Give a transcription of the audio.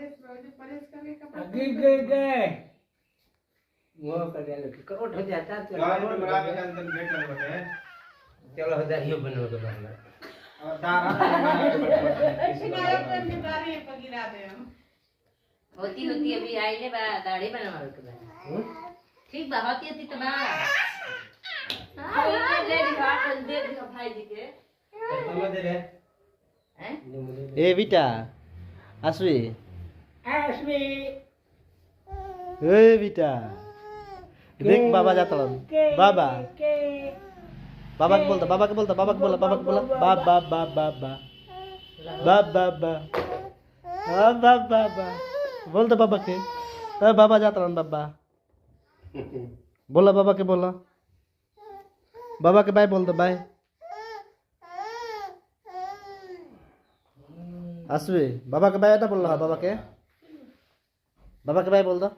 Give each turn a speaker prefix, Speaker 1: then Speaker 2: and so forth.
Speaker 1: अगी गए गए वो कर दिया लोग को उठ जाता तो चलो हदारियो बनो के बाहर और दारा
Speaker 2: होती होती अभी आई ले बा दाढ़ी बनवा के बा ठीक बा होती होती तो बा हां ले दिखा दे दिखा भाई जी के
Speaker 1: तुम दे रे
Speaker 2: हैं
Speaker 3: ए बेटा আসবি
Speaker 1: আসবি
Speaker 3: এই বেটা দেখ বাবা যাতল বাবা বাবাকে বলতো বাবাকে বলতো বাবাকে বলো বাবাকে বলো বাবা বাবা বাবা বাবা বাবা বাবা বলতো বাবাকে বাবা যাতল বাবা बोलो बाबा के बोलो बाबा के बाय बोल दो बाय আসবে बाबा के बाय এটা বললো বাবাকে बाबा के बाय बोल दो